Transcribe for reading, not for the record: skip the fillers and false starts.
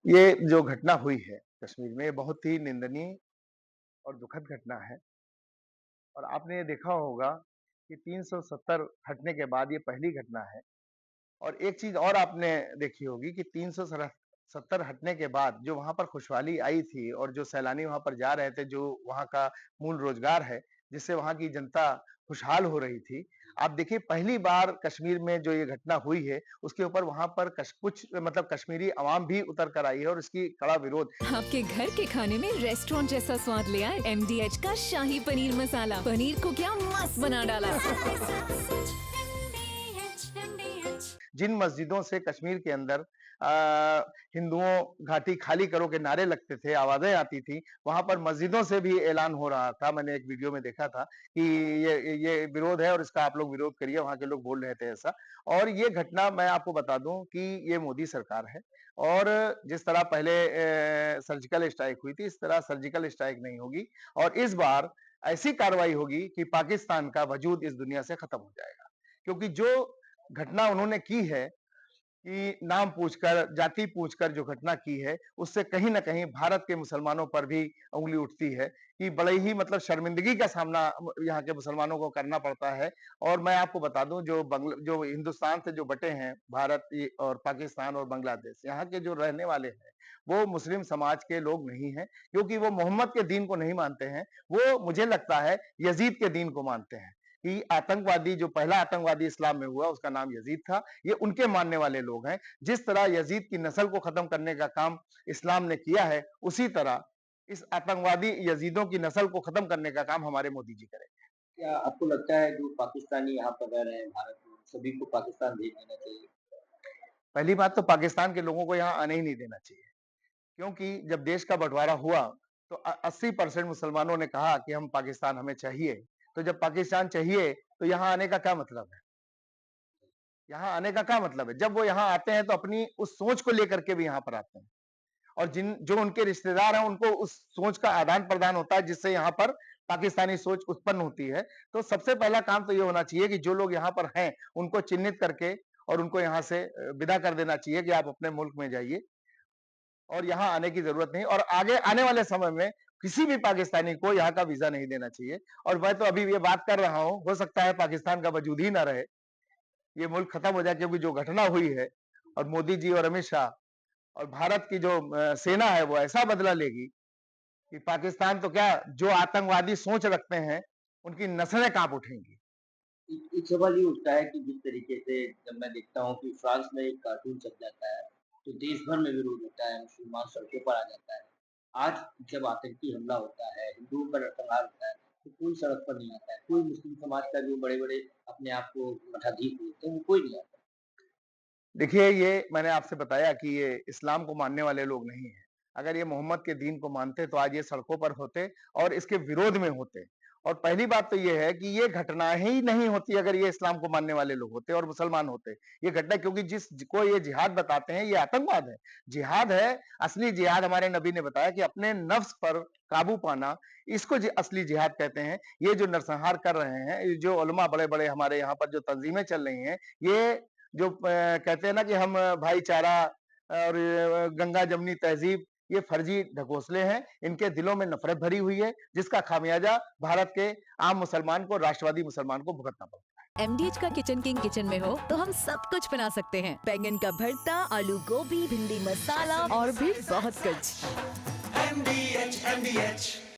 ये जो घटना हुई है कश्मीर में, ये बहुत ही निंदनीय और दुखद घटना है। और आपने ये देखा होगा कि 370 हटने के बाद ये पहली घटना है। और एक चीज़ और आपने देखी होगी कि 370 हटने के बाद जो वहाँ पर खुशहाली आई थी और जो सैलानी वहाँ पर जा रहे थे, जो वहाँ का मूल रोज़गार है, जिससे वहाँ की जनता खुशहाल हो रही थी। आप देखिए पहली बार कश्मीर में जो ये घटना हुई है, उसके ऊपर वहाँ पर कुछ मतलब कश्मीरी अवाम भी उतर कर आई है और इसकी कड़ा विरोध। आपके घर के खाने में रेस्टोरेंट जैसा स्वाद ले आए एमडीएच का शाही पनीर मसाला। पनीर को क्या मस्त बना डाला। जिन मस्जिदों से कश्मीर के अंदर हिंदुओं घाटी खाली करो के नारे लगते थे, आवाज़ें आती थी, वहाँ पर मस्जिदों से भी ऐलान हो रहा था। मैंने एक वीडियो में देखा था कि ये विरोध है और इसका आप लोग विरोध करिए, वहाँ के लोग बोल रहे थे ऐसा। और ये घटना मैं आपको बता दूँ कि ये मोदी सरकार है और जिस तरह पहले सर्जिकल स्ट्राइक हुई थी, इस तरह सर्जिकल स्ट्राइक नहीं होगी और इस बार ऐसी कार्रवाई होगी कि पाकिस्तान का वजूद इस दुनिया से खत्म हो जाएगा। क्योंकि जो घटना उन्होंने की है कि नाम पूछकर, जाति पूछकर जो घटना की है, उससे कहीं न कहीं भारत के मुसलमानों पर भी उँगली उठती है कि बड़े ही मतलब शर्मिंदगी का सामना यहाँ के मुसलमानों को करना पड़ता है। और मैं आपको बता दूँ जो हिंदुस्तान से जो बँटे हैं भारत ये और पाकिस्तान और बांग्लादेश, यहाँ के जो रहने वाले हैं, वो मुस्लिम समाज के लोग नहीं हैं, क्योंकि वो मोहम्मद के दीन को नहीं मानते हैं। वो मुझे लगता है यज़ीद के दीन को मानते हैं कि आतंकवादी जो पहला आतंकवादी इस्लाम में हुआ, उसका नाम यज़ीद था। ये उनके मानने वाले लोग हैं। जिस तरह यज़ीद की नस्ल को खत्म करने का काम इस्लाम ने किया है, उसी तरह इस आतंकवादी यज़ीदों की नस्ल को खत्म करने का काम हमारे मोदी जी करेंगे। क्या आपको लगता है जो पाकिस्तानी यहाँ पर रह रहे हैं भारत में, सभी को पाकिस्तान भेज देना चाहिए? पहली बात तो पाकिस्तान के लोगों को यहाँ आने ही नहीं देना चाहिए, क्योंकि जब देश का बँटवारा हुआ, तो 80% मुसलमानों ने कहा कि हम पाकिस्तान हमें चाहिए। तो जब पाकिस्तान चाहिए, तो यहाँ आने का क्या मतलब है? यहाँ आने का क्या मतलब है? जब वो यहाँ आते हैं तो अपनी उस सोच को लेकर के भी यहाँ पर आते हैं। और जो उनके रिश्तेदार हैं उनको उस सोच का आदान-प्रदान होता है जिससे यहाँ पर पाकिस्तानी सोच उत्पन्न होती है। तो सबसे पहला काम तो ये होना चाहिए कि जो लोग यहाँ पर हैं, उनको चिन्हित करके और उनको यहाँ से विदा कर देना चाहिए कि आप अपने मुल्क में जाइए और यहाँ आने की ज़रूरत नहीं और आगे आने वाले समय में किसी भी पाकिस्तानी को यहाँ का वीज़ा नहीं देना चाहिए। और मैं तो अभी ये बात कर रहा हूँ, हो सकता है पाकिस्तान का वजूद ही ना रहे, ये मुल्क खत्म हो जाए क्योंकि जो घटना हुई है और मोदी जी और अमित शाह और भारत की जो सेना है वो ऐसा बदला लेगी कि पाकिस्तान तो क्या जो आतंकवादी सोच रखते हैं, उनकी नस्लें काँप उठेंगी। एक सवाल ये उठता है कि जिस तरीके से जब मैं देखता हूँ कि फ्रांस में एक कार्टून छप जाता है, तो देश भर में विरोध होता है, मुसलमान सड़कों पर आ जाता है। आज जब आतंकी हमला होता है, हिंदुओं पर नरसंहार होता है, तो कोई सड़क पर नहीं आता है। कोई मुस्लिम समाज का जो बड़े-बड़े अपने आप को मठाधीश बोलते हैं, वो कोई नहीं आता। देखिए, ये मैंने आपसे बताया कि ये इस्लाम को मानने वाले लोग नहीं हैं। अगर ये मोहम्मद के दीन को मानते तो आज ये सड़कों पर होते और इसके विरोध में होते। और पहली बात तो ये है कि ये घटना ही नहीं होती अगर ये इस्लाम को मानने वाले लोग होते और मुसलमान होते। ये घटना क्योंकि जिसको ये जिहाद बताते हैं, ये आतंकवाद है। जिहाद है, असली जिहाद हमारे नबी ने बताया कि अपने नफ्स पर काबू पाना, इसको असली जिहाद कहते हैं। ये जो नरसंहार कर रहे हैं, ये जो उलमा बड़े-बड़े हमारे यहाँ पर जो तंज़ीमें चल रही हैं, ये जो कहते हैं ना कि हम भाईचारा और गंगा जमनी तहज़ीब, ये फर्जी ढकोसले हैं। इनके दिलों में नफ़रत भरी हुई है, जिसका खामियाजा भारत के आम मुसलमान को, राष्ट्रवादी मुसलमान को भुगतना पड़ता है। एमडीएच का किचन किंग किचन में हो तो हम सब कुछ बना सकते हैं। बैंगन का भरता, आलू गोभी, भिंडी मसाला और भी बहुत कुछ। MDH, MDH.